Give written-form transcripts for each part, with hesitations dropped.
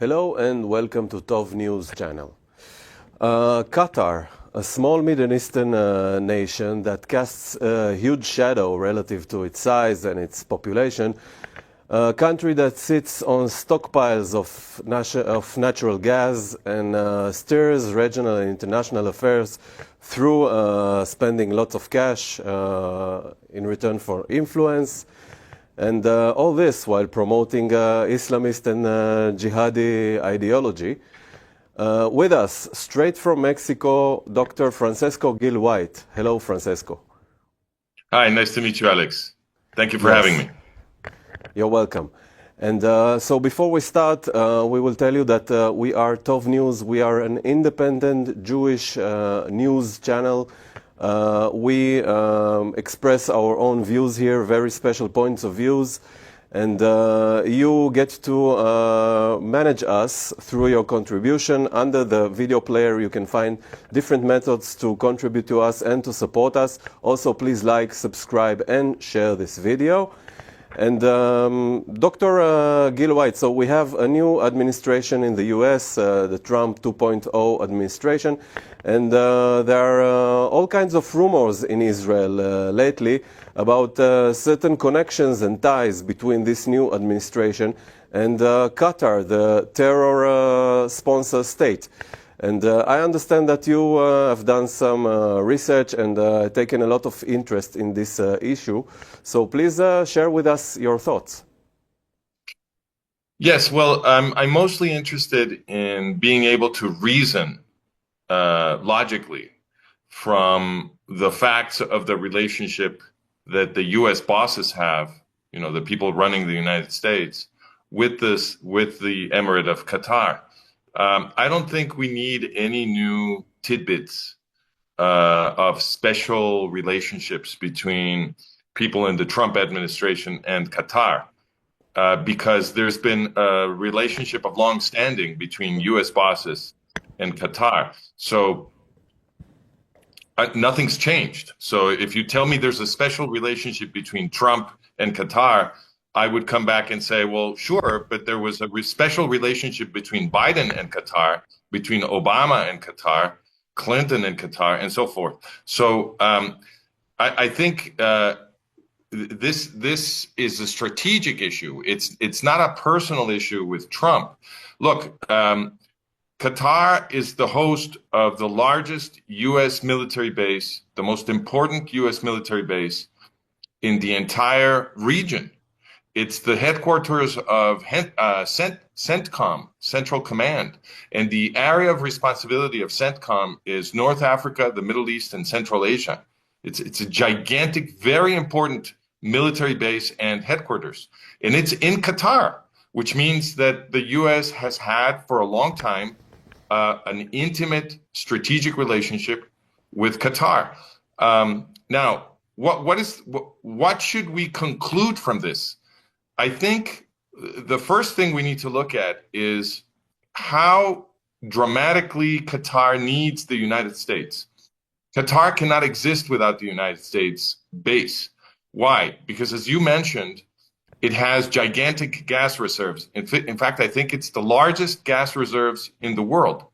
Hello and welcome to Tov News channel. Qatar, a small Middle Eastern nation that casts a huge shadow relative to its size and its population, a country that sits on stockpiles of natural gas and steers regional and international affairs through spending lots of cash in return for influence. And all this while promoting Islamist and jihadi ideology. With us, straight from Mexico, Dr. Francesco Gil-White. Hello, Francesco. Hi, nice to meet you, Alex. Thank you for having me. You're welcome. And so before we start, we will tell you that we are Tov News. We are an independent Jewish news channel. We express our own views here, very special points of views, and you get to manage us through your contribution. Under the video player you can find different methods to contribute to us and to support us. Also, please like, subscribe and share this video. And Dr. Gil-White, so we have a new administration in the US, the Trump 2.0 administration, and there are all kinds of rumors in Israel lately about certain connections and ties between this new administration and Qatar, the terror sponsor state. And I understand that you have done some research and taken a lot of interest in this issue. So please share with us your thoughts. Yes, well, I'm mostly interested in being able to reason logically from the facts of the relationship that the U.S. bosses have, you know, the people running the United States, with the Emirate of Qatar. I don't think we need any new tidbits of special relationships between people in the Trump administration and Qatar, because there's been a relationship of long standing between U.S. bosses and Qatar. So nothing's changed. So if you tell me there's a special relationship between Trump and Qatar, I would come back and say, well, sure, but there was a special relationship between Biden and Qatar, between Obama and Qatar, Clinton and Qatar, and so forth. So I think this is a strategic issue. It's not a personal issue with Trump. Look, Qatar is the host of the largest U.S. military base, the most important U.S. military base in the entire region. It's the headquarters of CENTCOM, Central Command, and the area of responsibility of CENTCOM is North Africa, the Middle East, and Central Asia. It's a gigantic, very important military base and headquarters, and it's in Qatar, which means that the U.S. has had for a long time an intimate strategic relationship with Qatar. Now, what should we conclude from this? I think the first thing we need to look at is how dramatically Qatar needs the United States. Qatar cannot exist without the United States base. Why? Because as you mentioned, it has gigantic gas reserves. In fact, I think it's the largest gas reserves in the world.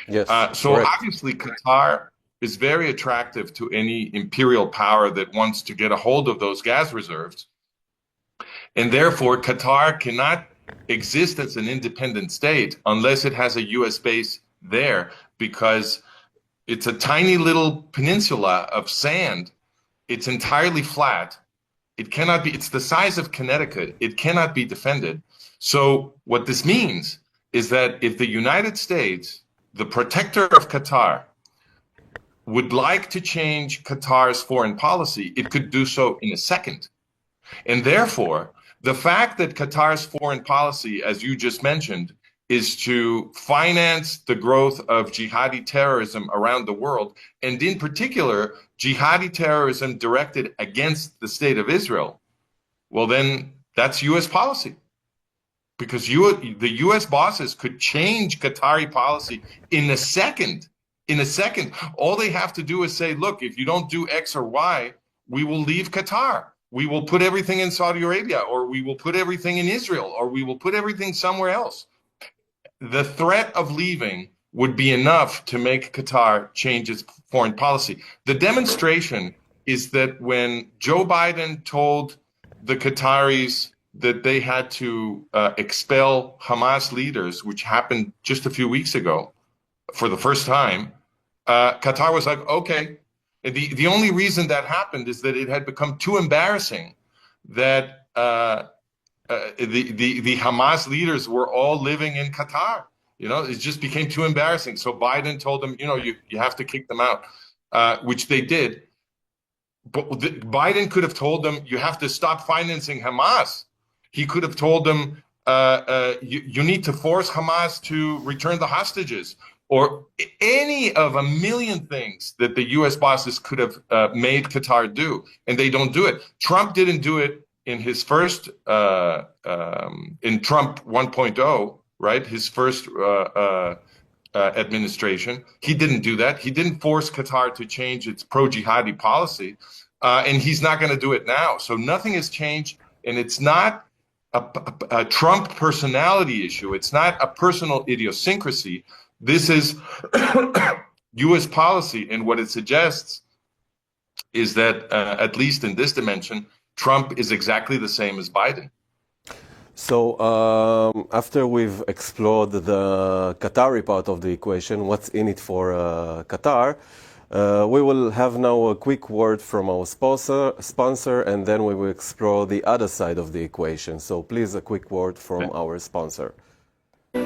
Yes. So correct. obviously Qatar is very attractive to any imperial power that wants to get a hold of those gas reserves. And therefore, Qatar cannot exist as an independent state unless it has a U.S. base there, because it's a tiny little peninsula of sand. It's entirely flat. It cannot be, it's the size of Connecticut. It cannot be defended. So what this means is that if the United States, the protector of Qatar, would like to change Qatar's foreign policy, it could do so in a second. And therefore, the fact that Qatar's foreign policy, as you just mentioned, is to finance the growth of jihadi terrorism around the world, and in particular, jihadi terrorism directed against the state of Israel, well, then that's U.S. policy. Because the U.S. bosses could change Qatari policy in a second. In a second. All they have to do is say, look, if you don't do X or Y, we will leave Qatar. We will put everything in Saudi Arabia, or we will put everything in Israel, or we will put everything somewhere else. the threat of leaving would be enough to make Qatar change its foreign policy. The demonstration is that when Joe Biden told the Qataris that they had to expel Hamas leaders, which happened just a few weeks ago for the first time, Qatar was like, okay. The only reason that happened is that it had become too embarrassing that the Hamas leaders were all living in Qatar. It just became too embarrassing. So Biden told them, you have to kick them out, which they did. But Biden could have told them, you have to stop financing Hamas. He could have told them, you need to force Hamas to return the hostages, or any of a million things that the U.S. bosses could have made Qatar do, and they don't do it. Trump didn't do it in his first, in Trump 1.0, right? His first administration. He didn't do that. He didn't force Qatar to change its pro-jihadi policy, and he's not going to do it now. So nothing has changed, and it's not a Trump personality issue. It's not a personal idiosyncrasy. This is U.S. policy, and what it suggests is that, at least in this dimension, Trump is exactly the same as Biden. So after we've explored the Qatari part of the equation, what's in it for Qatar, we will have now a quick word from our sponsor, and then we will explore the other side of the equation. So please, a quick word from our sponsor.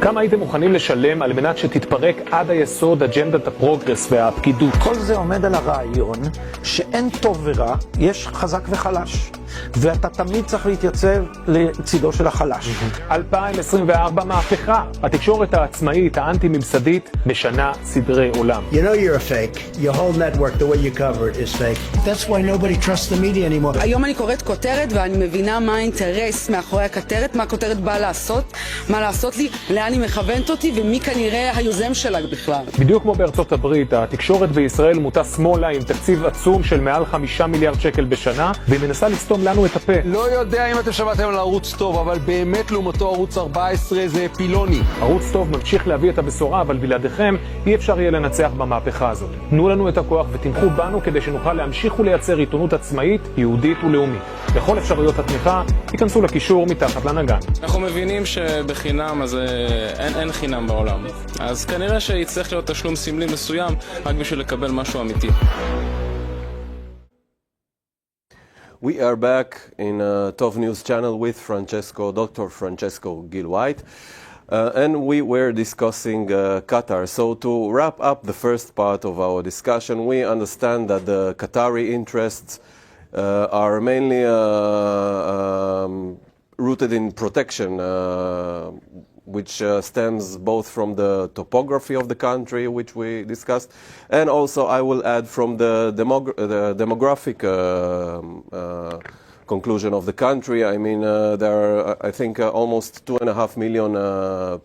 כמה הייתם מוכנים לשלם על מנת שתתפרק עד היסוד אג'נדת הפרוגרס והפקידות? כל זה עומד על הרעיון שאין טוב ורע, יש חזק וחלש. ואתה תמיד צריך להתייצב לצידו של החלש. 2024 מהפכה. התקשורת העצמאית, האנטי-ממסדית, משנה סדרי עולם. You know you're a fake. Your whole network, the way you cover it, is fake. That's why nobody trusts the media anymore. היום אני קוראת כותרת ואני מבינה מה האינטרס מאחורי הכותרת, מה הכותרת באה לעשות, מה לעשות לי, לאן היא מכוונת אותי ומי כנראה היוזם שלה בכלל. בדיוק כמו בארצות הברית, התקשורת בישראל מוטה שמאלה עם תקציב עצום של מעל 5 מיליארד שקל בשנה, והיא מנסה לסתום לנו את הפה. לא יודע אם אתם שמעתם על ערוץ טוב, אבל באמת לעומתו ערוץ 14 זה פילוני. ערוץ טוב ממשיך להביא את הבשורה, אבל בלעדיכם אי אפשר יהיה לנצח במהפכה הזאת. תנו לנו את הכוח ותמכו בנו כדי שנוכל להמשיך ולייצר עיתונות עצמאית, יהודית ולאומית. לכל אפשרויות התמיכה, ייכנסו לקישור מתחת לנגן. אנחנו מבינים שבחינם אז אין חינם בעולם. אז כנראה שיצטרך להיות תשלום סמלי מסוים רק בשביל לקבל משהו אמיתי. We are back in Tov News channel with Dr. Francesco Gil-White, and we were discussing Qatar. So to wrap up the first part of our discussion, we understand that the Qatari interests are mainly rooted in protection, which stems both from the topography of the country, which we discussed, and also I will add from the demographic conclusion of the country. I mean, there are, I think, almost 2.5 million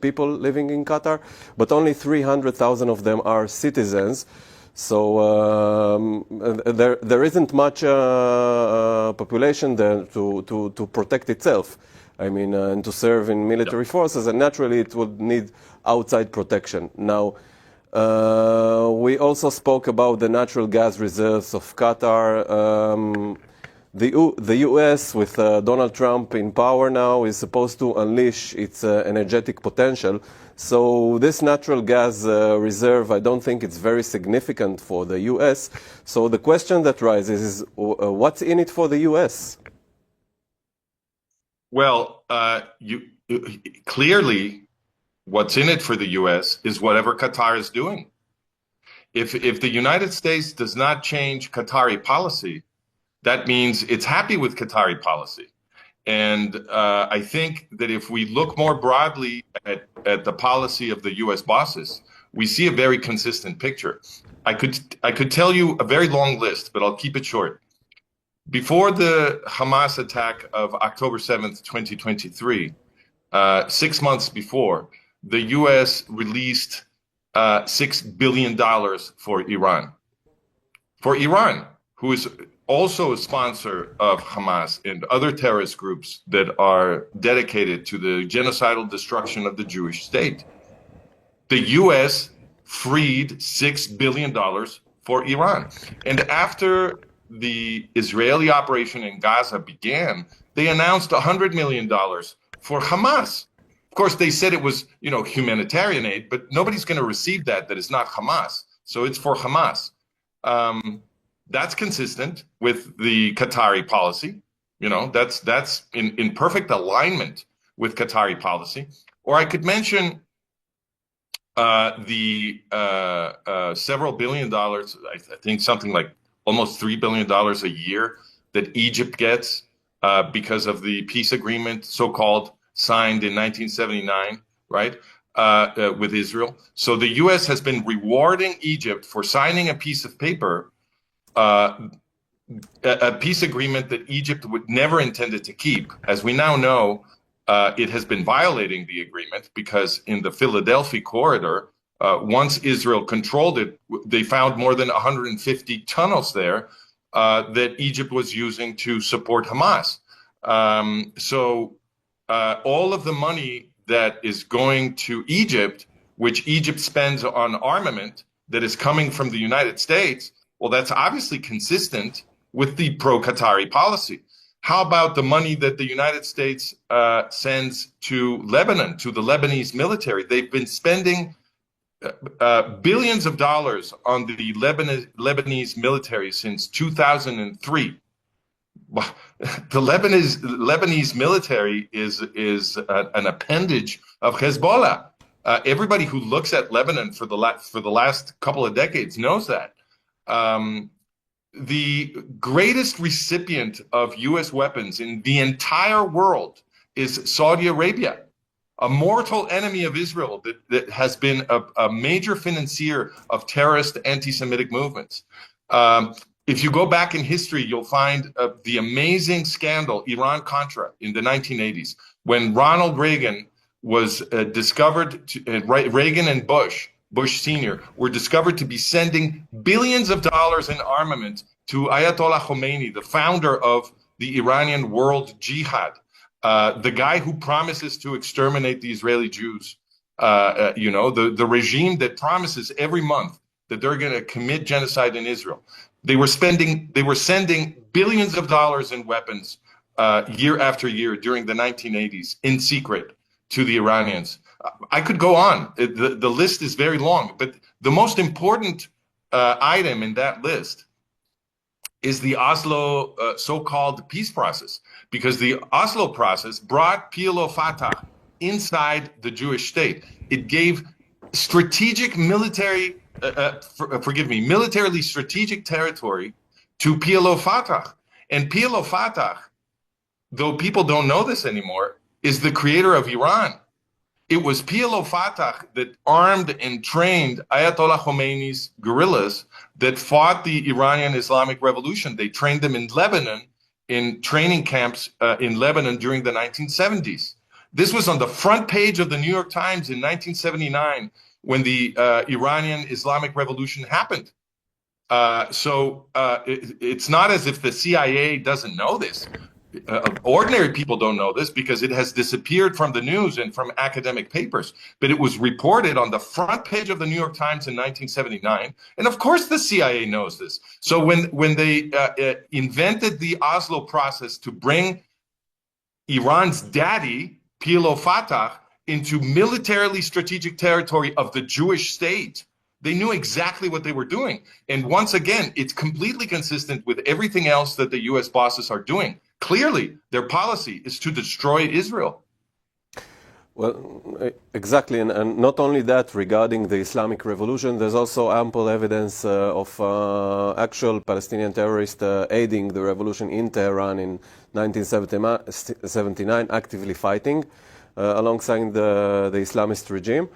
people living in Qatar, but only 300,000 of them are citizens. So there isn't much population there to protect itself. I mean, and to serve in military forces, and naturally it would need outside protection. Now, we also spoke about the natural gas reserves of Qatar. The U.S., with Donald Trump in power now, is supposed to unleash its energetic potential. So this natural gas reserve, I don't think it's very significant for the U.S. So the question that rises is, what's in it for the U.S.? Well, clearly, what's in it for the U.S. is whatever Qatar is doing. If the United States does not change Qatari policy, that means it's happy with Qatari policy. And I think that if we look more broadly at the policy of the U.S. bosses, we see a very consistent picture. I could tell you a very long list, but I'll keep it short. Before the Hamas attack of October 7th, 2023, 6 months before, the U.S. released $6 billion for Iran. For Iran, who is also a sponsor of Hamas and other terrorist groups that are dedicated to the genocidal destruction of the Jewish state. the U.S. freed $6 billion for Iran. And after the Israeli operation in Gaza began, they announced $100 million for Hamas. Of course, they said it was, humanitarian aid, but nobody's going to receive that is not Hamas. So it's for Hamas. That's consistent with the Qatari policy. That's in perfect alignment with Qatari policy. Or I could mention the several $billion, I think something like almost $3 billion a year that Egypt gets because of the peace agreement, so-called, signed in 1979, right, with Israel. So the U.S. has been rewarding Egypt for signing a piece of paper, a peace agreement that Egypt would never intended to keep. As we now know, it has been violating the agreement because in the Philadelphia corridor, once Israel controlled it, they found more than 150 tunnels there that Egypt was using to support Hamas. So all of the money that is going to Egypt, which Egypt spends on armament that is coming from the United States, well, that's obviously consistent with the pro-Qatari policy. How about the money that the United States sends to Lebanon, to the Lebanese military? They've been spending billions of dollars on the Lebanese military since 2003. The Lebanese military is an appendage of Hezbollah. Everybody who looks at Lebanon for the last couple of decades knows that. The greatest recipient of U.S. weapons in the entire world is Saudi Arabia, a mortal enemy of Israel that has been a major financier of terrorist anti-Semitic movements. If you go back in history, you'll find the amazing scandal, Iran-Contra, in the 1980s, when Ronald Reagan was discovered, Reagan and Bush Sr. were discovered to be sending billions of dollars in armament to Ayatollah Khomeini, the founder of the Iranian world jihad, the guy who promises to exterminate the Israeli Jews, the regime that promises every month that they're going to commit genocide in Israel. They were sending billions of dollars in weapons year after year during the 1980s in secret to the Iranians. I could go on. The list is very long, but the most important item in that list is the Oslo so-called peace process, because the Oslo process brought PLO Fatah inside the Jewish state. It gave militarily strategic territory to PLO Fatah. And PLO Fatah, though people don't know this anymore, is the creator of Iran. It was PLO Fatah that armed and trained Ayatollah Khomeini's guerrillas that fought the Iranian Islamic Revolution. They trained them in Lebanon, in training camps in Lebanon during the 1970s. This was on the front page of the New York Times in 1979 when the Iranian Islamic Revolution happened. It's not as if the CIA doesn't know this. Ordinary people don't know this because it has disappeared from the news and from academic papers. But it was reported on the front page of the New York Times in 1979. And of course the CIA knows this. So when they invented the Oslo process to bring Iran's daddy, PLO Fatah, into militarily strategic territory of the Jewish state, they knew exactly what they were doing. And once again, it's completely consistent with everything else that the U.S. bosses are doing. Clearly, their policy is to destroy Israel. Well, exactly, and not only that, regarding the Islamic Revolution, there's also ample evidence of actual Palestinian terrorists aiding the revolution in Tehran in 1979, actively fighting alongside the Islamist regime.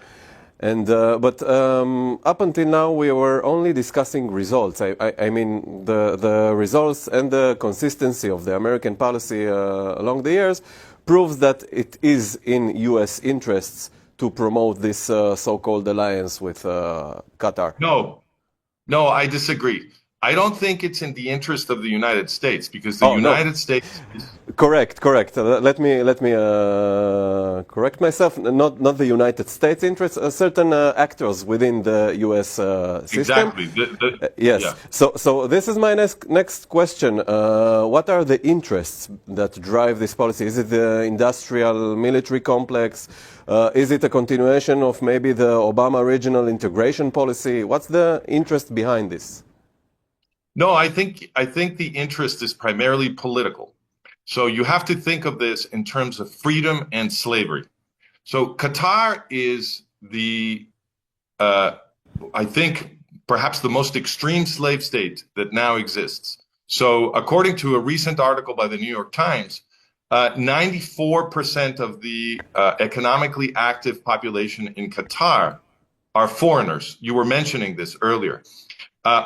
And but up until now, we were only discussing results. I mean, the results and the consistency of the American policy along the years proves that it is in U.S. interests to promote this so-called alliance with Qatar. No, I disagree. I don't think it's in the interest of the United States, because the United States is... Correct. Let me correct myself. Not the United States interests. Certain actors within the U.S. system. Exactly. Yes. Yeah. So this is my next question. What are the interests that drive this policy? Is it the industrial military complex? Is it a continuation of maybe the Obama regional integration policy? What's the interest behind this? No, I think the interest is primarily political. So you have to think of this in terms of freedom and slavery. So Qatar is I think, perhaps the most extreme slave state that now exists. So according to a recent article by the New York Times, 94% of the economically active population in Qatar are foreigners. You were mentioning this earlier.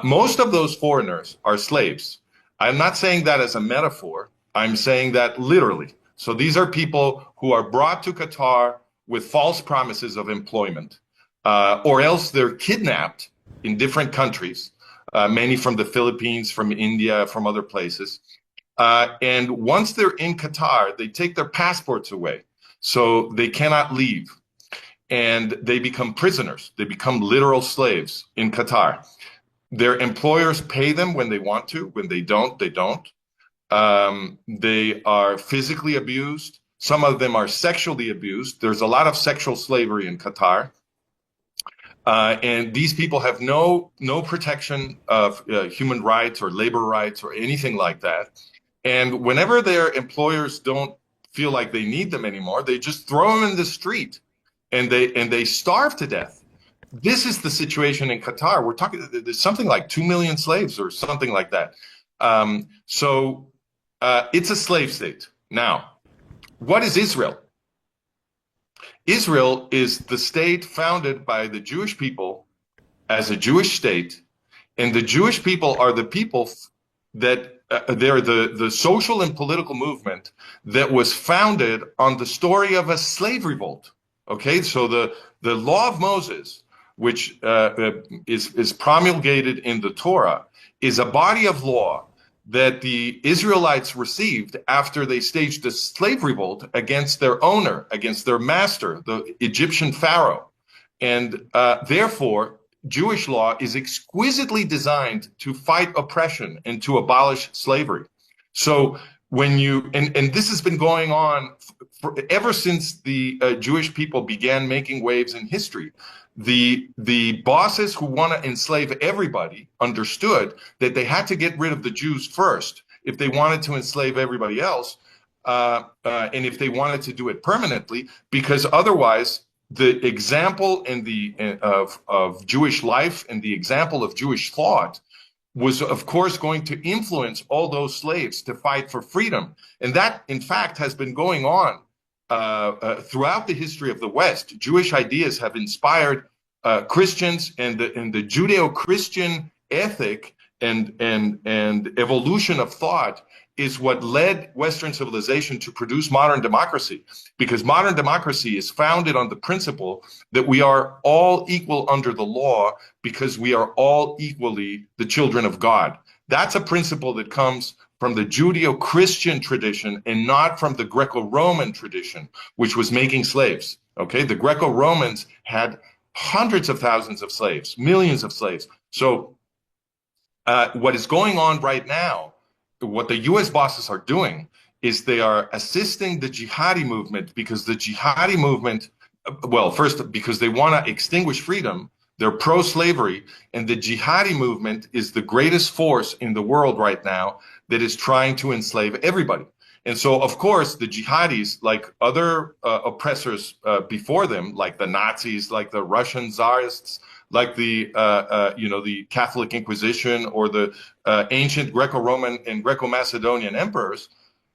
Most of those foreigners are slaves. I'm not saying that as a metaphor. I'm saying that literally. So these are people who are brought to Qatar with false promises of employment, or else they're kidnapped in different countries, many from the Philippines, from India, from other places. And once they're in Qatar, they take their passports away, so they cannot leave. And they become prisoners. They become literal slaves in Qatar. Their employers pay them when they want to. When they don't, they don't. They are physically abused. Some of them are sexually abused. There's a lot of sexual slavery in Qatar. And these people have no protection of human rights or labor rights or anything like that. And whenever their employers don't feel like they need them anymore, they just throw them in the street, and they starve to death. This is the situation in Qatar. We're talking, there's something like 2 million slaves or something like that. So it's a slave state. Now, what is Israel? Israel is the state founded by the Jewish people as a Jewish state, and the Jewish people are the people that they're the social and political movement that was founded on the story of a slave revolt. Okay, so the law of Moses, which is promulgated in the Torah, is a body of law that the Israelites received after they staged a slave revolt against their owner, against their master, the Egyptian Pharaoh. And therefore, Jewish law is exquisitely designed to fight oppression and to abolish slavery. So when you, and this has been going on ever since the Jewish people began making waves in history. The bosses who want to enslave everybody understood that they had to get rid of the Jews first if they wanted to enslave everybody else, and if they wanted to do it permanently, because otherwise the example in of Jewish life and the example of Jewish thought was, of course, going to influence all those slaves to fight for freedom. And that, in fact, has been going on throughout the history of the West. Jewish ideas have inspired Christians, and the Judeo-Christian ethic and evolution of thought is what led Western civilization to produce modern democracy, because modern democracy is founded on the principle that we are all equal under the law because we are all equally the children of God. That's a principle that comes from the Judeo-Christian tradition and not from the Greco-Roman tradition, which was making slaves. Okay, the Greco-Romans had hundreds of thousands of slaves, millions of slaves. So what is going on right now, what the U.S. bosses are doing, is they are assisting the jihadi movement, because the jihadi movement, well, first, because they want to extinguish freedom. They're pro-slavery, and the jihadi movement is the greatest force in the world right now that is trying to enslave everybody. And so, of course, the jihadis, like other oppressors before them, like the Nazis, like the Russian Tsarists, like the Catholic Inquisition or the ancient Greco-Roman and Greco-Macedonian emperors,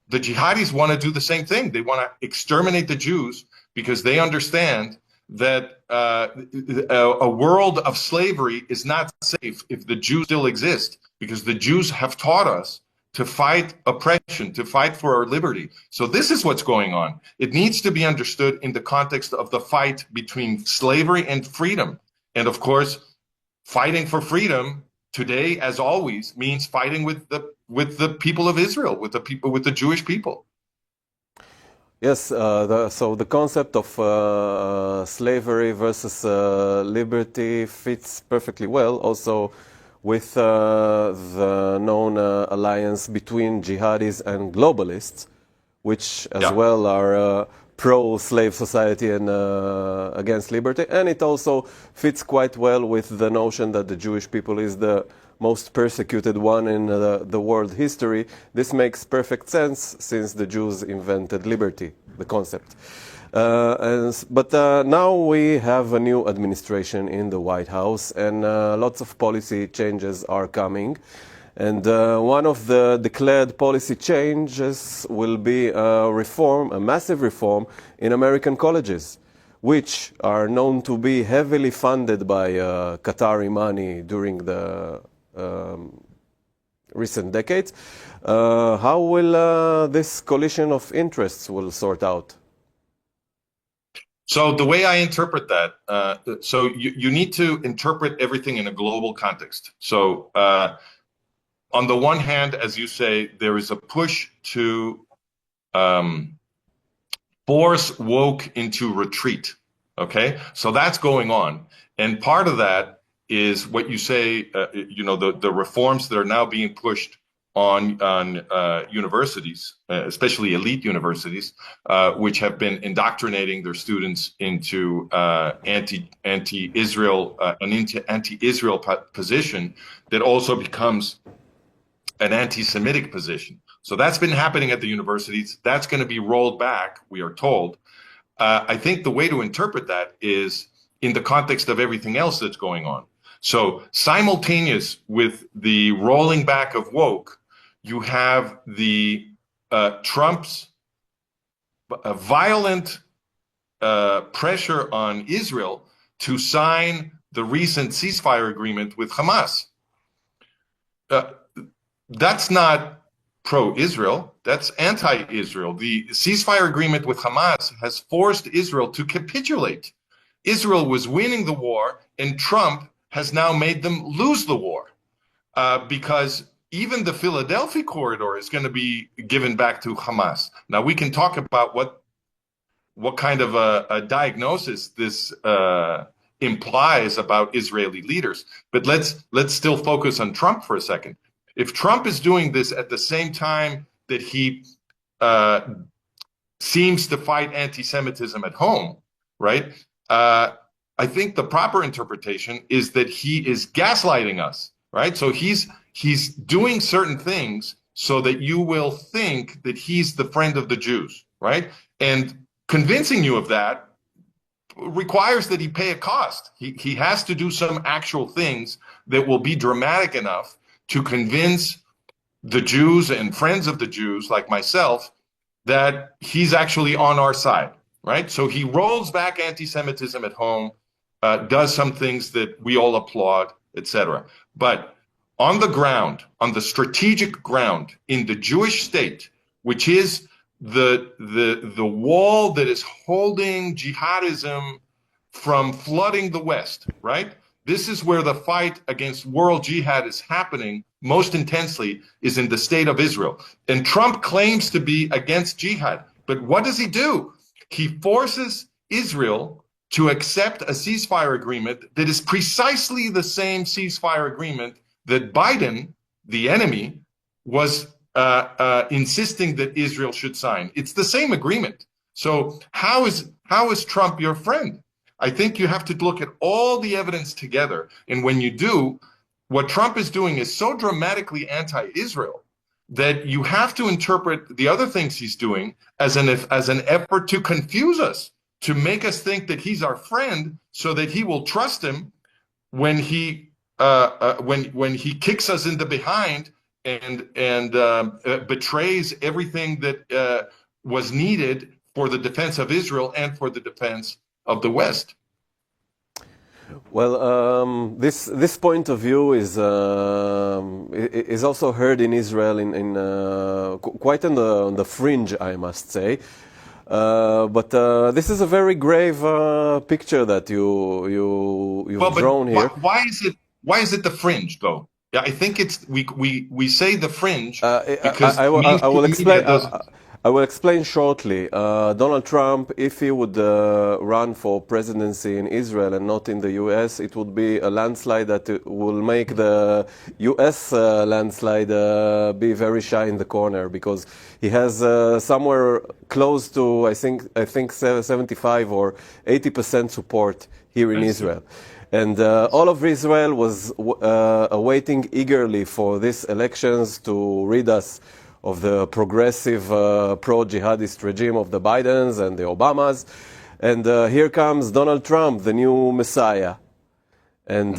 the jihadis want to do the same thing. They want to exterminate the Jews because they understand that a world of slavery is not safe if the Jews still exist, because the Jews have taught us to fight oppression, to fight for our liberty. So this is what's going on. It needs to be understood in the context of the fight between slavery and freedom. And of course, fighting for freedom today, as always, means fighting with the people of Israel, with the Jewish people. Yes, so the concept of slavery versus liberty fits perfectly well also with the known alliance between jihadis and globalists, which as well are pro-slave society and against liberty. And it also fits quite well with the notion that the Jewish people is the most persecuted one in the world history. This makes perfect sense since the Jews invented liberty, the concept. But now we have a new administration in the White House, and lots of policy changes are coming. And one of the declared policy changes will be a reform, a massive reform in American colleges, which are known to be heavily funded by Qatari money during the recent decades. How will this collision of interests will sort out? So the way I interpret that, so you need to interpret everything in a global context. So on the one hand, as you say, there is a push to force woke into retreat. Okay, so that's going on, and part of that is what you say. The reforms that are now being pushed on universities, especially elite universities, which have been indoctrinating their students into anti-Israel, an anti-Israel position that also becomes an anti-Semitic position. So that's been happening at the universities. That's going to be rolled back, we are told. I think the way to interpret that is in the context of everything else that's going on. So simultaneous with the rolling back of woke, you have the Trump's violent pressure on Israel to sign the recent ceasefire agreement with Hamas. That's not pro-Israel, that's anti-Israel. The ceasefire agreement with Hamas has forced Israel to capitulate. Israel was winning the war, and Trump has now made them lose the war because even the Philadelphia corridor is going to be given back to Hamas. Now, we can talk about what kind of a diagnosis this implies about Israeli leaders, but let's still focus on Trump for a second. If Trump is doing this at the same time that he seems to fight anti-Semitism at home, right? I think the proper interpretation is that he is gaslighting us, right? So he's doing certain things so that you will think that he's the friend of the Jews, right? And convincing you of that requires that he pay a cost. He has to do some actual things that will be dramatic enough to convince the Jews and friends of the Jews like myself that he's actually on our side, right? So he rolls back anti-Semitism at home, does some things that we all applaud, etc. But on the ground, on the strategic ground in the Jewish state, which is the wall that is holding jihadism from flooding the West, right? This is where the fight against world jihad is happening most intensely, is in the state of Israel. And Trump claims to be against jihad. But what does he do? He forces Israel to accept a ceasefire agreement that is precisely the same ceasefire agreement that Biden, the enemy, was insisting that Israel should sign. It's the same agreement. So how is Trump your friend? I think you have to look at all the evidence together. And when you do, what Trump is doing is so dramatically anti-Israel that you have to interpret the other things he's doing as an effort to confuse us, to make us think that he's our friend so that he will trust him when he kicks us in the behind and betrays everything that was needed for the defense of Israel and for the defense of the West. Well, this point of view is also heard in Israel in quite on the fringe, I must say. But this is a very grave picture that you've drawn here. Why is it the fringe, though? Yeah, I think it's we say the fringe I because will mainstream media doesn't. I will explain shortly. Donald Trump, if he would run for presidency in Israel and not in the U.S., it would be a landslide that will make the U.S. Landslide be very shy in the corner, because he has somewhere close to I think 75 or 80% support here in Israel. And all of Israel was awaiting eagerly for these elections to rid us of the progressive pro-jihadist regime of the Bidens and the Obamas. And here comes Donald Trump, the new messiah. And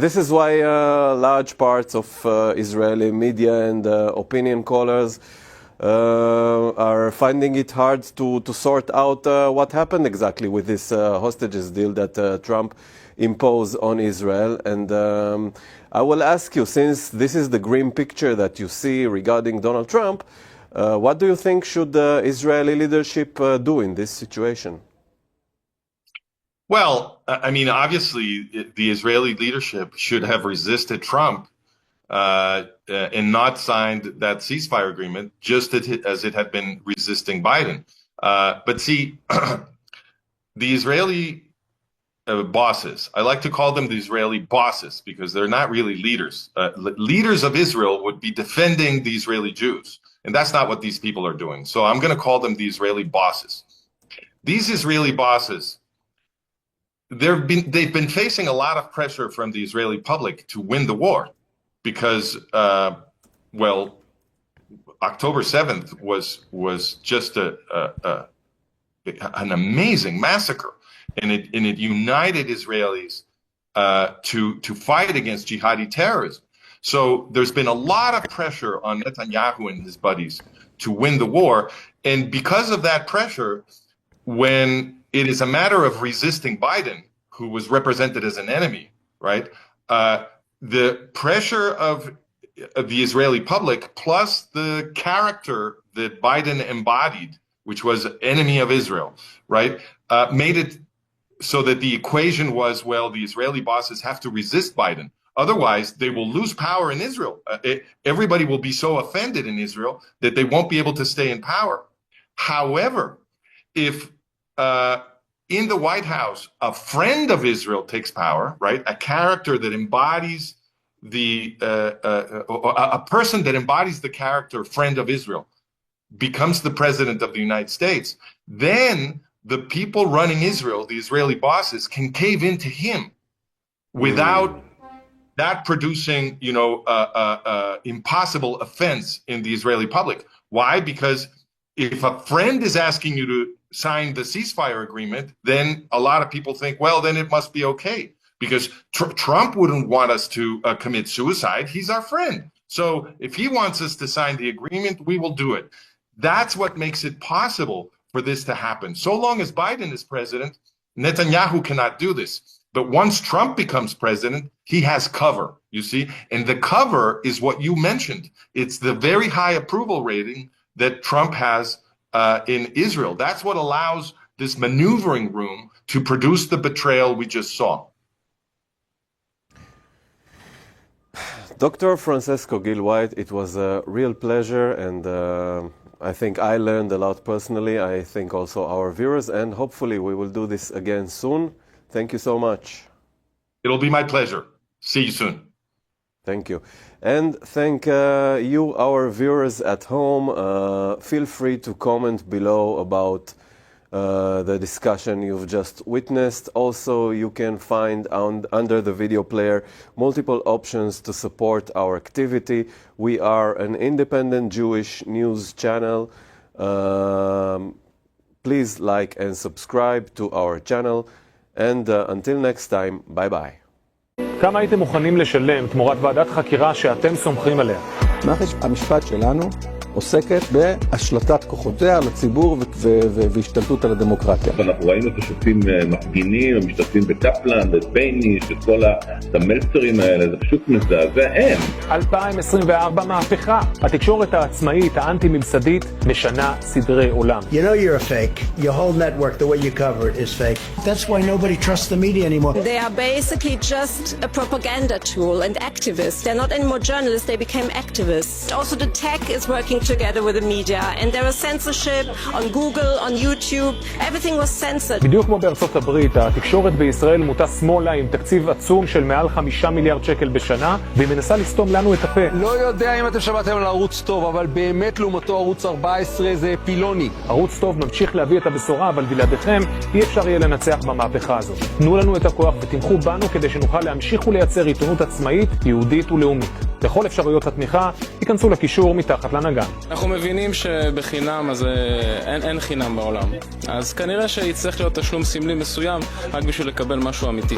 this is why large parts of Israeli media and opinion callers are finding it hard to sort out what happened exactly with this hostages deal that Trump imposed on Israel. And I will ask you, since this is the grim picture that you see regarding Donald Trump, what do you think should the Israeli leadership do in this situation? Well, I mean, obviously, the Israeli leadership should have resisted Trump and not signed that ceasefire agreement, just as it had been resisting Biden. But see, the Israeli bosses, I like to call them the Israeli bosses because they're not really leaders. Leaders of Israel would be defending the Israeli Jews, and that's not what these people are doing. So I'm going to call them the Israeli bosses. These Israeli bosses, they've been facing a lot of pressure from the Israeli public to win the war, because well, October 7th was just an amazing massacre, and it united Israelis to fight against jihadi terrorism. So there's been a lot of pressure on Netanyahu and his buddies to win the war, and because of that pressure, when it is a matter of resisting Biden, who was represented as an enemy, right? The pressure of the Israeli public, plus the character that Biden embodied, which was enemy of Israel, right, made it so that the equation was, well, the Israeli bosses have to resist Biden. Otherwise, they will lose power in Israel. Everybody will be so offended in Israel that they won't be able to stay in power. However, if in the White House, a friend of Israel takes power, right? A character that embodies a person that embodies the character friend of Israel becomes the president of the United States, then the people running Israel, the Israeli bosses, can cave into him without that producing, impossible offense in the Israeli public. Why? Because if a friend is asking you to sign the ceasefire agreement, then a lot of people think, well, then it must be okay, because Trump wouldn't want us to commit suicide. He's our friend. So if he wants us to sign the agreement, we will do it. That's what makes it possible for this to happen. So long as Biden is president, Netanyahu cannot do this. But once Trump becomes president, he has cover, you see? And the cover is what you mentioned. It's the very high approval rating that Trump has in Israel. That's what allows this maneuvering room to produce the betrayal we just saw. Dr. Francesco Gil-White, it was a real pleasure, and I think I learned a lot personally. I think also our viewers, and hopefully we will do this again soon. Thank you so much. It'll be my pleasure. See you soon. Thank you. And thank you, our viewers at home. Feel free to comment below about the discussion you've just witnessed. Also, you can find under the video player multiple options to support our activity. We are an independent Jewish news channel. Please like and subscribe to our channel. And until next time, bye-bye. כמה הייתם מוכנים לשלם תמורת ועדת חקירה שאתם סומכים עליה? מערכת המשפט שלנו עוסקת בהשלטת כוחותיה על הציבור והשתלטות על הדמוקרטיה. אנחנו ראינו את השופטים מפגינים, משתתפים בקפלן, בבייניש, את כל המלצרים האלה, זה פשוט מזעזע. אין. 2024 מהפכה. התקשורת העצמאית, האנטי-ממסדית, משנה סדרי עולם. You know you're a fake. Your whole network, the way you cover it, is fake. That's why nobody trusts the media anymore. They are basically just a propaganda tool and activists. They're not anymore journalists, they became activists. Also the tech is working together with the media and there was censorship on Google, on YouTube. Everything was censored. בדיוק כמו בארצות הברית, התקשורת בישראל מוטה שמאלה עם תקציב עצום של מעל 5 מיליארד שקל בשנה, והיא מנסה לסתום לנו את הפה. לא יודע אם אתם שמעתם על ערוץ טוב, אבל באמת לעומתו ערוץ 14 זה פילוני. ערוץ טוב ממשיך להביא את הבשורה, אבל בלעדיכם אי אפשר יהיה לנצח במהפכה הזאת. תנו לנו את הכוח ותמכו בנו כדי שנוכל להמשיך ולייצר עיתונות עצמאית, יהודית ולאומית. לכל אפשרויות התמיכה, ייכנסו לקישור מתחת לנגן. אנחנו מבינים שבחינם אז אין חינם בעולם. אז כנראה שיצטרך להיות תשלום סמלי מסוים רק בשביל לקבל משהו אמיתי.